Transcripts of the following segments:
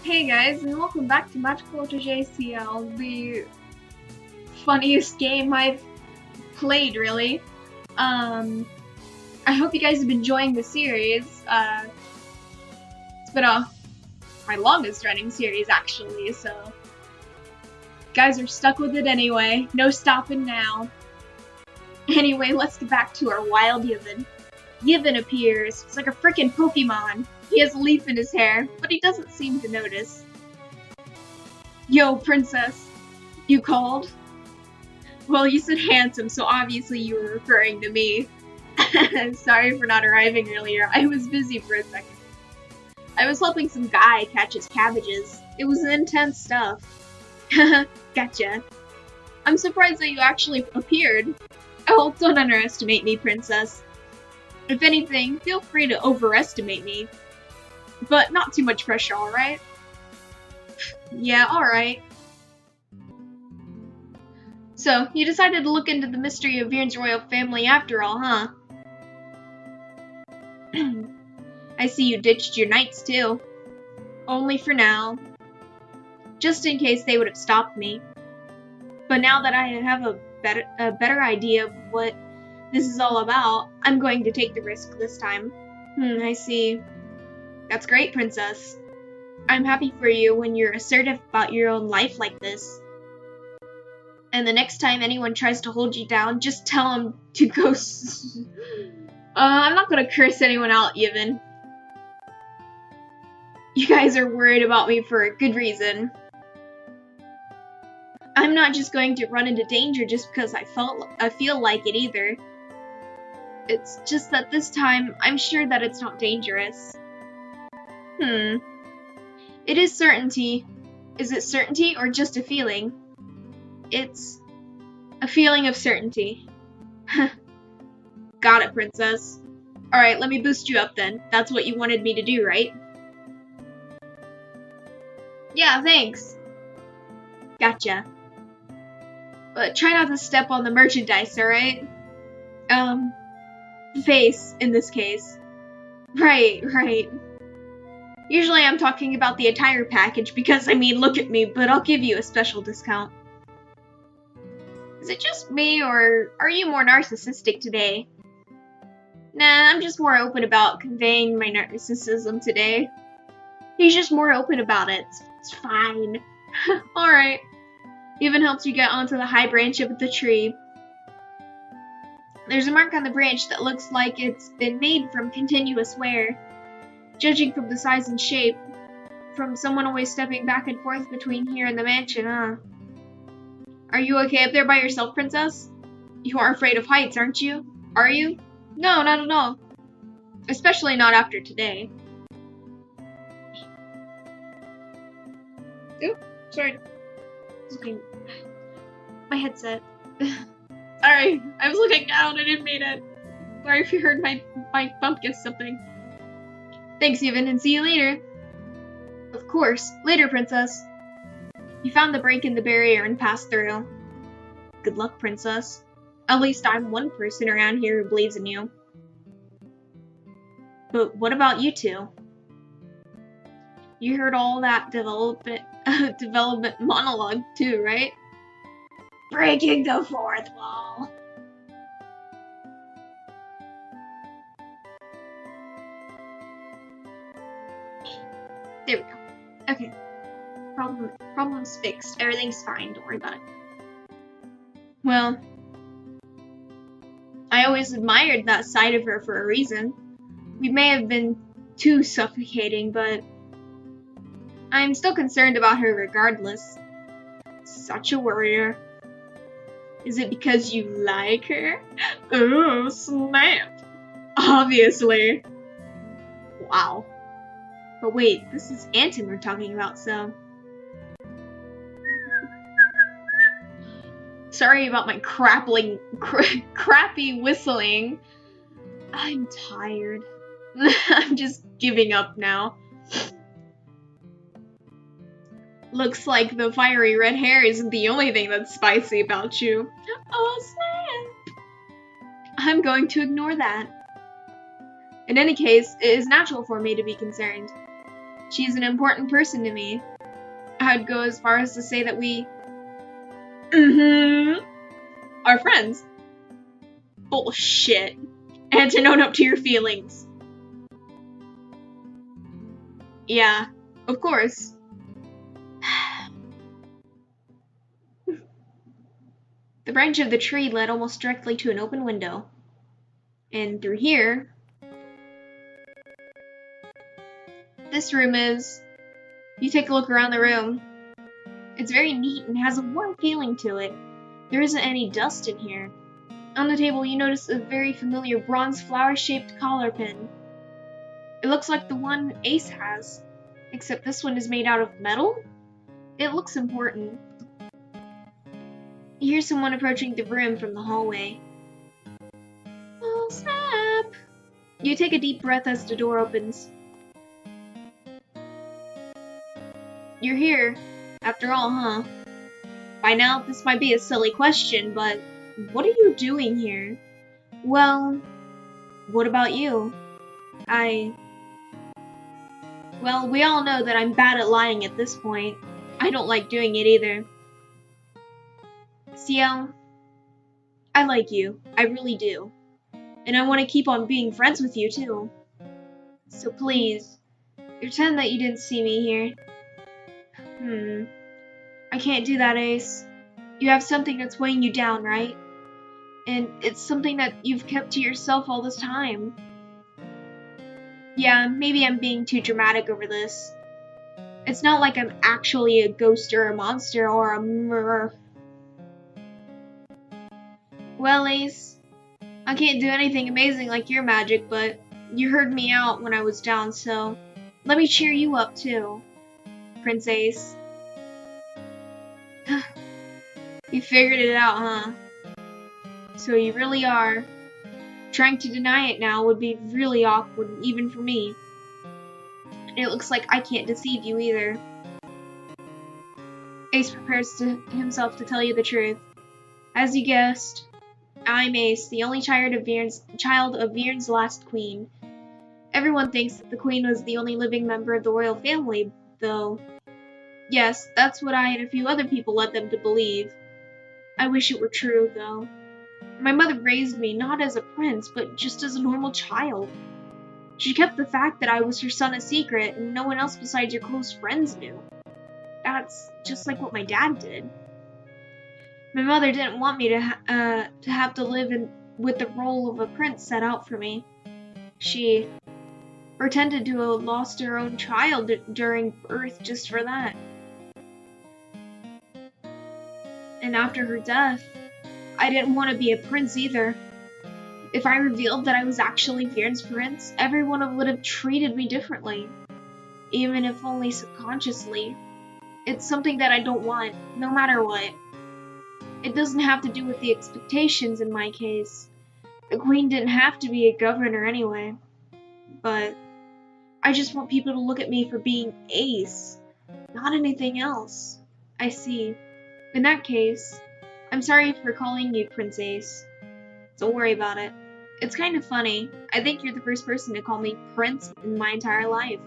Hey guys, and welcome back to Magical Otoge Ciel, the funniest game I've played, really. I hope you guys have been enjoying the series. It's been my longest running series, actually, so you guys are stuck with it anyway. No stopping now. Anyway, let's get back to our wild Yevon. Yevon appears. It's like a frickin' Pokemon. He has a leaf in his hair, but he doesn't seem to notice. Yo, princess. You called? Well, you said handsome, so obviously you were referring to me. Sorry for not arriving earlier. I was busy for a second. I was helping some guy catch his cabbages. It was intense stuff. Gotcha. I'm surprised that you actually appeared. Oh, don't underestimate me, princess. If anything, feel free to overestimate me. But not too much pressure, alright? Yeah, alright. So, you decided to look into the mystery of Viren's royal family after all, huh? I see you ditched your knights, too. Only for now. Just in case they would have stopped me. But now that I have a better idea of what this is all about, I'm going to take the risk this time. I see. That's great, princess. I'm happy for you when you're assertive about your own life like this. And the next time anyone tries to hold you down, just tell them to go I'm not gonna curse anyone out, Yevon. You guys are worried about me for a good reason. I'm not just going to run into danger just because I feel like it either. It's just that this time, I'm sure that it's not dangerous. It is certainty. Is it certainty or just a feeling? It's a feeling of certainty. Got it, princess. Alright, let me boost you up then. That's what you wanted me to do, right? Yeah, thanks. Gotcha. But try not to step on the merchandise, alright? Face, in this case. Right. Usually I'm talking about the entire package because, I mean, look at me, but I'll give you a special discount. Is it just me, or are you more narcissistic today? Nah, I'm just more open about conveying my narcissism today. He's just more open about it. It's fine. Alright. Even helps you get onto the high branch of the tree. There's a mark on the branch that looks like it's been made from continuous wear. Judging from the size and shape, from someone always stepping back and forth between here and the mansion, huh? Are you okay up there by yourself, princess? You are afraid of heights, aren't you? Are you? No, not at all. Especially not after today. Oop, sorry. My headset. Sorry, I was looking down, I didn't mean it. Sorry if you heard my bump against something. Thanks, Yevon, and see you later. Of course. Later, princess. You found the break in the barrier and passed through. Good luck, princess. At least I'm one person around here who believes in you. But what about you two? You heard all that development monologue too, right? Breaking the fourth wall. There we go. Okay. Problem's fixed. Everything's fine. Don't worry about it. Well, I always admired that side of her for a reason. We may have been too suffocating, but I'm still concerned about her regardless. Such a warrior. Is it because you like her? Oh, snap. Obviously. Wow. But wait, this is Anton we're talking about, so... Sorry about my crappy whistling. I'm tired. I'm just giving up now. Looks like the fiery red hair isn't the only thing that's spicy about you. Oh, snap! I'm going to ignore that. In any case, it is natural for me to be concerned. She's an important person to me. I would go as far as to say that we are friends. Bullshit. And to own up to your feelings. Yeah, of course. The branch of the tree led almost directly to an open window. And through here, this room is. You take a look around the room. It's very neat and has a warm feeling to it. There isn't any dust in here. On the table, you notice a very familiar bronze flower-shaped collar pin. It looks like the one Ace has, except this one is made out of metal? It looks important. You hear someone approaching the room from the hallway. Oh, snap! You take a deep breath as the door opens. You're here, after all, huh? By now, this might be a silly question, but what are you doing here? Well, what about you? Well, we all know that I'm bad at lying at this point. I don't like doing it either. Ciel, I like you. I really do. And I want to keep on being friends with you, too. So please, pretend that you didn't see me here. I can't do that, Ace. You have something that's weighing you down, right? And it's something that you've kept to yourself all this time. Yeah, maybe I'm being too dramatic over this. It's not like I'm actually a ghost or a monster or a murderer. Well, Ace, I can't do anything amazing like your magic, but you heard me out when I was down, so let me cheer you up too, Prince Ace. You figured it out, huh? So you really are. Trying to deny it now would be really awkward, even for me. And it looks like I can't deceive you either. Ace prepares himself to tell you the truth. As you guessed, I'm Ace, the only child of Viern's last queen. Everyone thinks that the queen was the only living member of the royal family, though. Yes, that's what I and a few other people led them to believe. I wish it were true, though. My mother raised me not as a prince, but just as a normal child. She kept the fact that I was her son a secret, and no one else besides your close friends knew. That's just like what my dad did. My mother didn't want me to have to live with the role of a prince set out for me. She pretended to have lost her own child during birth just for that. And after her death, I didn't want to be a prince either. If I revealed that I was actually Viern's prince, everyone would have treated me differently. Even if only subconsciously. It's something that I don't want, no matter what. It doesn't have to do with the expectations in my case. The queen didn't have to be a governor anyway. But I just want people to look at me for being Ace, not anything else. I see. In that case, I'm sorry for calling you Prince Ace. Don't worry about it. It's kind of funny. I think you're the first person to call me Prince in my entire life.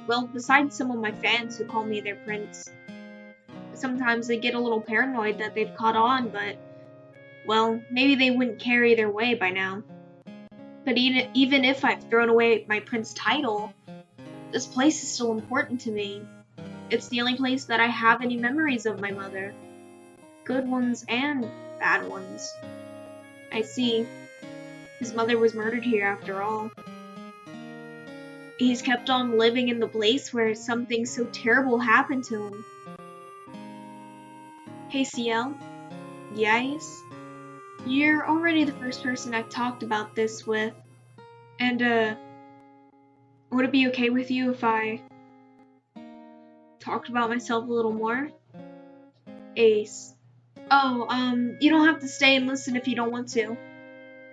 Well, besides some of my fans who call me their prince. Sometimes they get a little paranoid that they've caught on, but, well, maybe they wouldn't carry their way by now. But even if I've thrown away my prince title, this place is still important to me. It's the only place that I have any memories of my mother. Good ones and bad ones. I see. His mother was murdered here after all. He's kept on living in the place where something so terrible happened to him. Hey, Ciel? Yes? You're already the first person I've talked about this with. And, would it be okay with you if I talked about myself a little more? Ace. Oh, you don't have to stay and listen if you don't want to.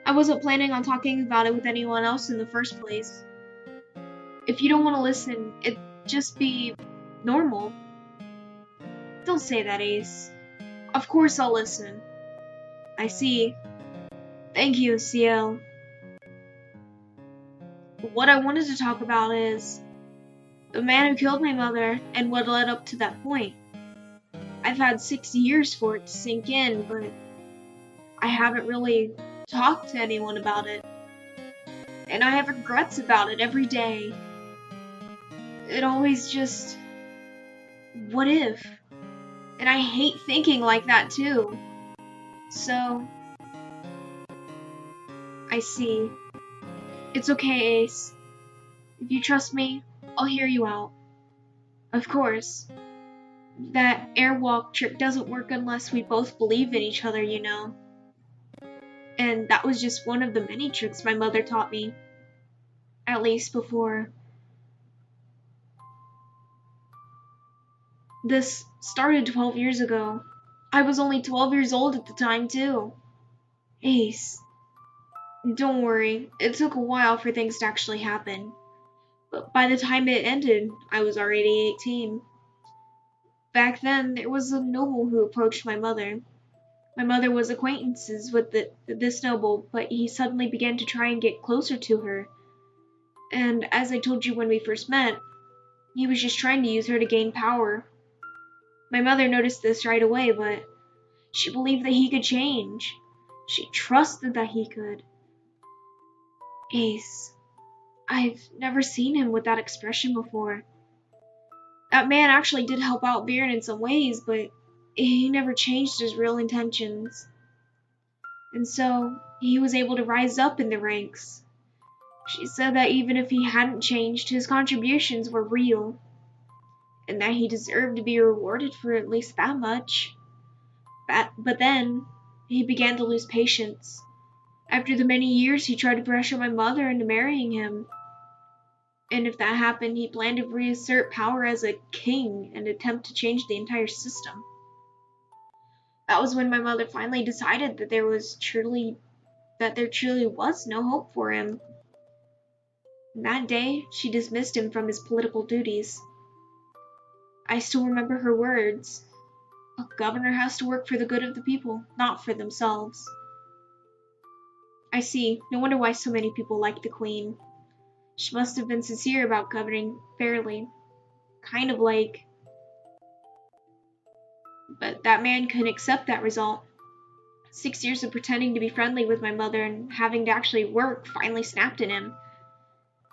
I wasn't planning on talking about it with anyone else in the first place. If you don't want to listen, it'd just be normal. Don't say that, Ace. Of course I'll listen. I see. Thank you, Ciel. What I wanted to talk about is, The man who killed my mother and what led up to that point. I've had 6 years for it to sink in, but I haven't really talked to anyone about it. And I have regrets about it every day. It always just... what if? And I hate thinking like that too. So... I see. It's okay, Ace. If you trust me, I'll hear you out. Of course. That airwalk trick doesn't work unless we both believe in each other, you know. And that was just one of the many tricks my mother taught me. At least before. This started 12 years ago. I was only 12 years old at the time, too. Ace. Don't worry, it took a while for things to actually happen. But by the time it ended, I was already 18. Back then, there was a noble who approached my mother. My mother was acquaintances with this noble, but he suddenly began to try and get closer to her. And as I told you when we first met, he was just trying to use her to gain power. My mother noticed this right away, but she believed that he could change. She trusted that he could. Ace, I've never seen him with that expression before. That man actually did help out Bjorn in some ways, but he never changed his real intentions. And so, he was able to rise up in the ranks. She said that even if he hadn't changed, his contributions were real, and that he deserved to be rewarded for at least that much. But then, he began to lose patience. After the many years, he tried to pressure my mother into marrying him. And if that happened, he planned to reassert power as a king and attempt to change the entire system. That was when my mother finally decided that there truly was no hope for him. And that day, she dismissed him from his political duties. I still remember her words. A governor has to work for the good of the people, not for themselves. I see. No wonder why so many people like the Queen. She must have been sincere about governing fairly. Kind of like... But that man couldn't accept that result. 6 years of pretending to be friendly with my mother and having to actually work finally snapped in him.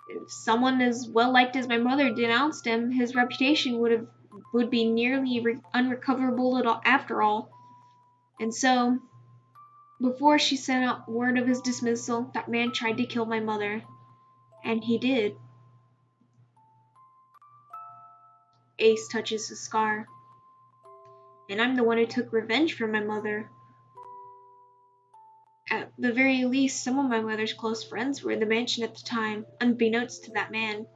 If someone as well liked as my mother denounced him, his reputation would be nearly unrecoverable after all. And so, before she sent out word of his dismissal, that man tried to kill my mother. And he did. Ace touches his scar. And I'm the one who took revenge for my mother. At the very least, some of my mother's close friends were in the mansion at the time, unbeknownst to that man.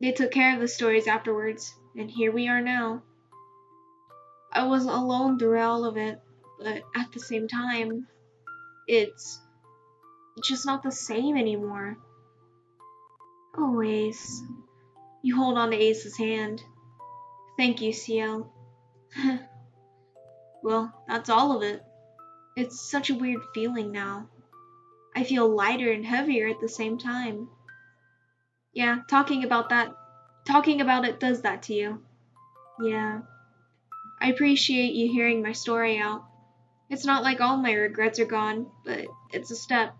They took care of the stories afterwards, and here we are now. I wasn't alone through all of it, but at the same time, it's just not the same anymore. Oh, Ace. You hold on to Ace's hand. Thank you, Ciel. Well, that's all of it. It's such a weird feeling now. I feel lighter and heavier at the same time. Yeah, talking about it does that to you. Yeah. I appreciate you hearing my story out. It's not like all my regrets are gone, but it's a step.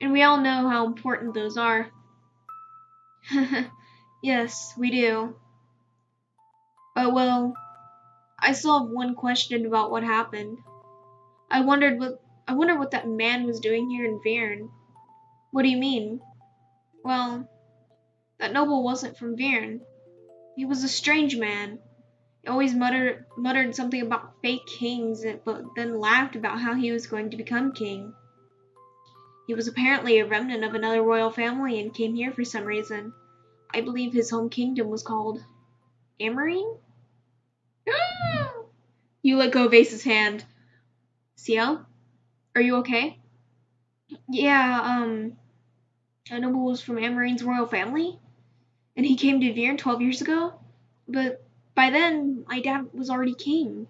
And we all know how important those are. Yes, we do. Well, I still have one question about what happened. I wonder what that man was doing here in Vierne. What do you mean? Well, that noble wasn't from Vierne. He was a strange man. He always muttered something about fake kings, but then laughed about how he was going to become king. He was apparently a remnant of another royal family and came here for some reason. I believe his home kingdom was called Amarine? You let go of Ace's hand. Ciel? Are you okay? Yeah, a noble was from Amarine's royal family? And he came to Vierne 12 years ago? But by then, my dad was already king.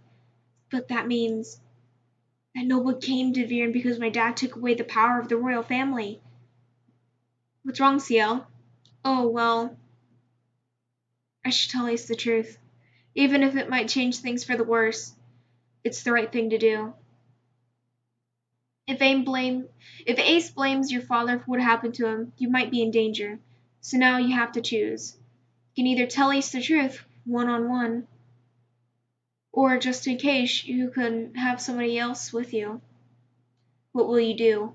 But that means that noble came to Vierne because my dad took away the power of the royal family. What's wrong, Ciel? Oh, well, I should tell Ace the truth. Even if it might change things for the worse, it's the right thing to do. If Ace blames your father for what happened to him, you might be in danger. So now you have to choose. You can either tell Ace the truth, one-on-one, or just in case, you can have somebody else with you. What will you do?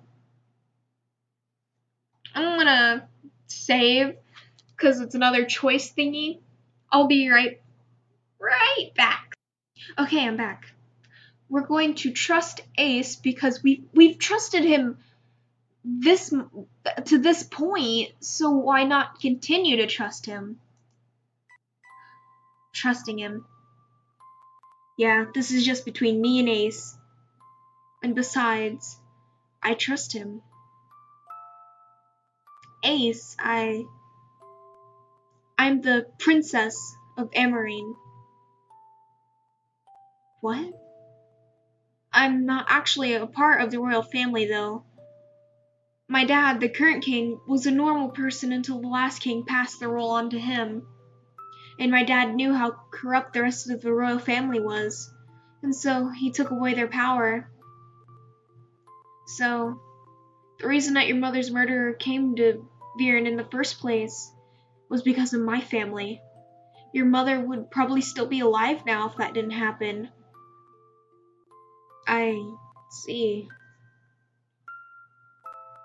I'm gonna save, because it's another choice thingy. I'll be right back. Okay, I'm back. We're going to trust Ace because we've trusted him to this point, so why not continue to trust him? Trusting him. Yeah, this is just between me and Ace. And besides, I trust him. Ace, I'm the princess of Amarine. What? I'm not actually a part of the royal family, though. My dad, the current king, was a normal person until the last king passed the role on to him. And my dad knew how corrupt the rest of the royal family was, and so he took away their power. So, the reason that your mother's murderer came to Viren in the first place was because of my family. Your mother would probably still be alive now if that didn't happen. I see.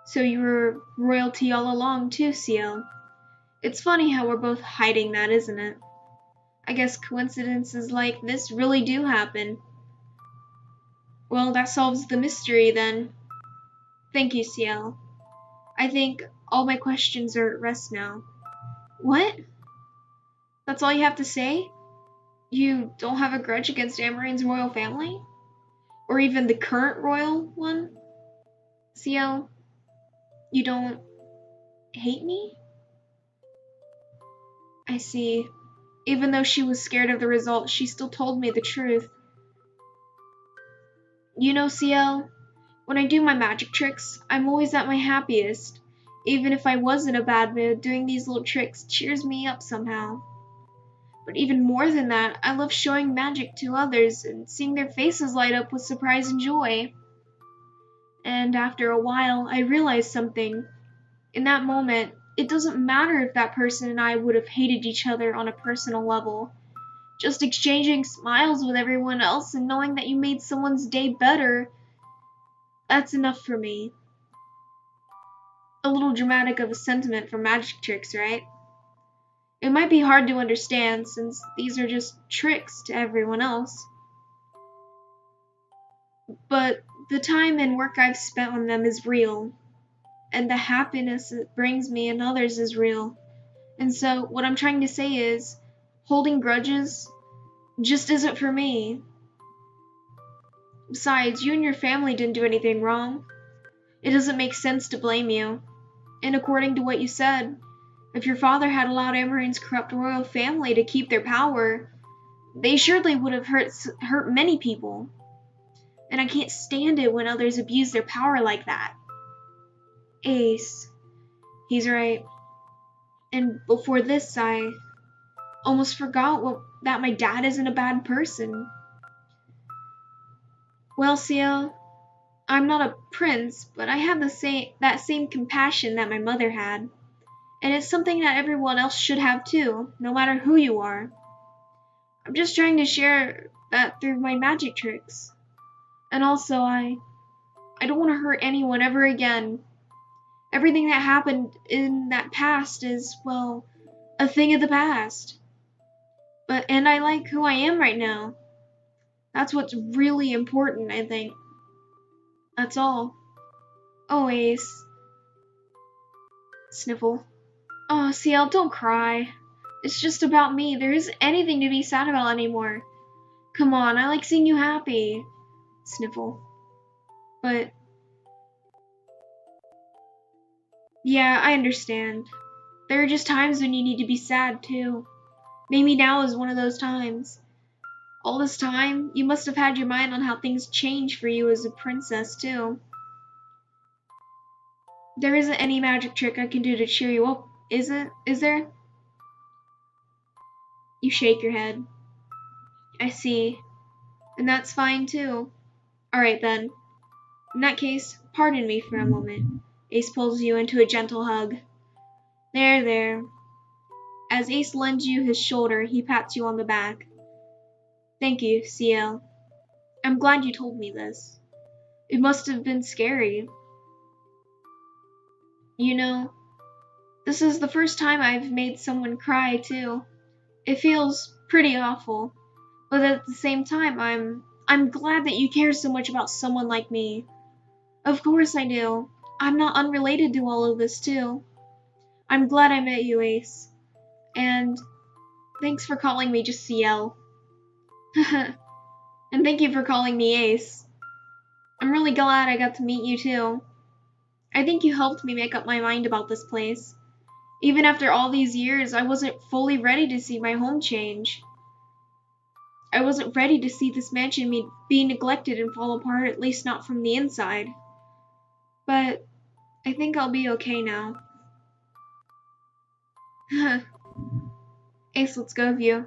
So you were royalty all along too, Ciel. It's funny how we're both hiding that, isn't it? I guess coincidences like this really do happen. Well, that solves the mystery then. Thank you, Ciel. I think all my questions are at rest now. What? That's all you have to say? You don't have a grudge against Amarine's royal family? Or even the current royal one? Ciel, you don't hate me? I see. Even though she was scared of the result, she still told me the truth. You know, Ciel, when I do my magic tricks, I'm always at my happiest. Even if I was in a bad mood, doing these little tricks cheers me up somehow. But even more than that, I love showing magic to others and seeing their faces light up with surprise and joy. And after a while, I realized something. In that moment, it doesn't matter if that person and I would have hated each other on a personal level. Just exchanging smiles with everyone else and knowing that you made someone's day better, that's enough for me. A little dramatic of a sentiment for magic tricks, right? It might be hard to understand since these are just tricks to everyone else. But the time and work I've spent on them is real, and the happiness it brings me and others is real. And so what I'm trying to say is, holding grudges just isn't for me. Besides, you and your family didn't do anything wrong. It doesn't make sense to blame you. And according to what you said, if your father had allowed Amarine's corrupt royal family to keep their power, they surely would have hurt many people. And I can't stand it when others abuse their power like that. Ace. He's right. And before this, I almost forgot that my dad isn't a bad person. Well, Ciel, I'm not a prince, but I have that same compassion that my mother had. And it's something that everyone else should have too, no matter who you are. I'm just trying to share that through my magic tricks. And also, I don't want to hurt anyone ever again. Everything that happened in that past is, well, a thing of the past. And I like who I am right now. That's what's really important, I think. That's all. Oh, Ace. Sniffle. Oh, Ciel, don't cry. It's just about me. There isn't anything to be sad about anymore. Come on, I like seeing you happy. Sniffle. But yeah, I understand. There are just times when you need to be sad, too. Maybe now is one of those times. All this time, you must have had your mind on how things change for you as a princess, too. There isn't any magic trick I can do to cheer you up, is there? You shake your head. I see. And that's fine too. Alright then. In that case, pardon me for a moment. Ace pulls you into a gentle hug. There, there. As Ace lends you his shoulder, he pats you on the back. Thank you, Ciel. I'm glad you told me this. It must have been scary. You know, this is the first time I've made someone cry, too. It feels pretty awful. But at the same time, I'm glad that you care so much about someone like me. Of course I do. I'm not unrelated to all of this, too. I'm glad I met you, Ace. And thanks for calling me just Ciel. And thank you for calling me Ace. I'm really glad I got to meet you, too. I think you helped me make up my mind about this place. Even after all these years, I wasn't fully ready to see my home change. I wasn't ready to see this mansion be neglected and fall apart, at least not from the inside. But I think I'll be okay now. Ace, let's go of you.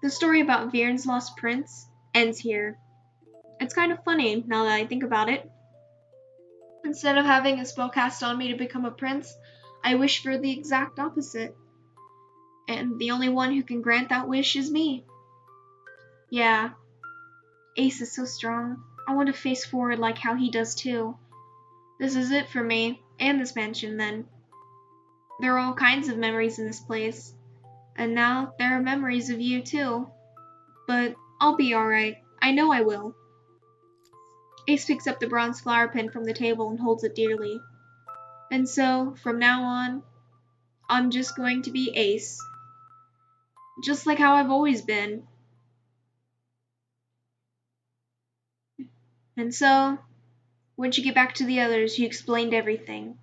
The story about Viren's lost prince ends here. It's kind of funny, now that I think about it. Instead of having a spell cast on me to become a prince, I wish for the exact opposite. And the only one who can grant that wish is me. Yeah. Ace is so strong. I want to face forward like how he does too. This is it for me, and this mansion then. There are all kinds of memories in this place. And now there are memories of you too. But I'll be alright. I know I will. Ace picks up the bronze flower pin from the table and holds it dearly. And so, from now on, I'm just going to be Ace. Just like how I've always been. And so, once you get back to the others, you explained everything.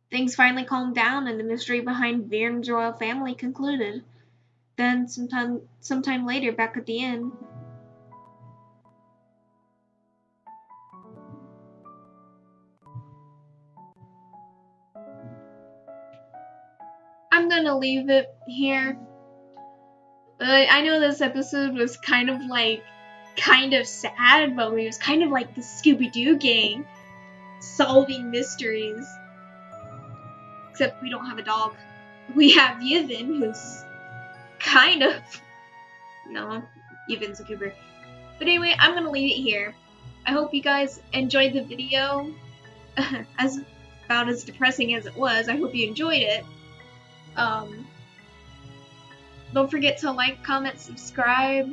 Things finally calmed down and the mystery behind Viren's royal family concluded. Then, sometime later, back at the inn, I'm gonna leave it here. I know this episode was kind of sad, but it was kind of like the Scooby-Doo gang solving mysteries. Except we don't have a dog. We have Yevon, who's kind of... No, Yevon's a Cooper. But anyway, I'm gonna leave it here. I hope you guys enjoyed the video. About as depressing as it was, I hope you enjoyed it. Don't forget to like, comment, subscribe.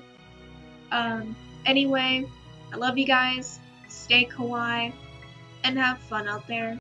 Anyway, I love you guys. Stay kawaii and have fun out there.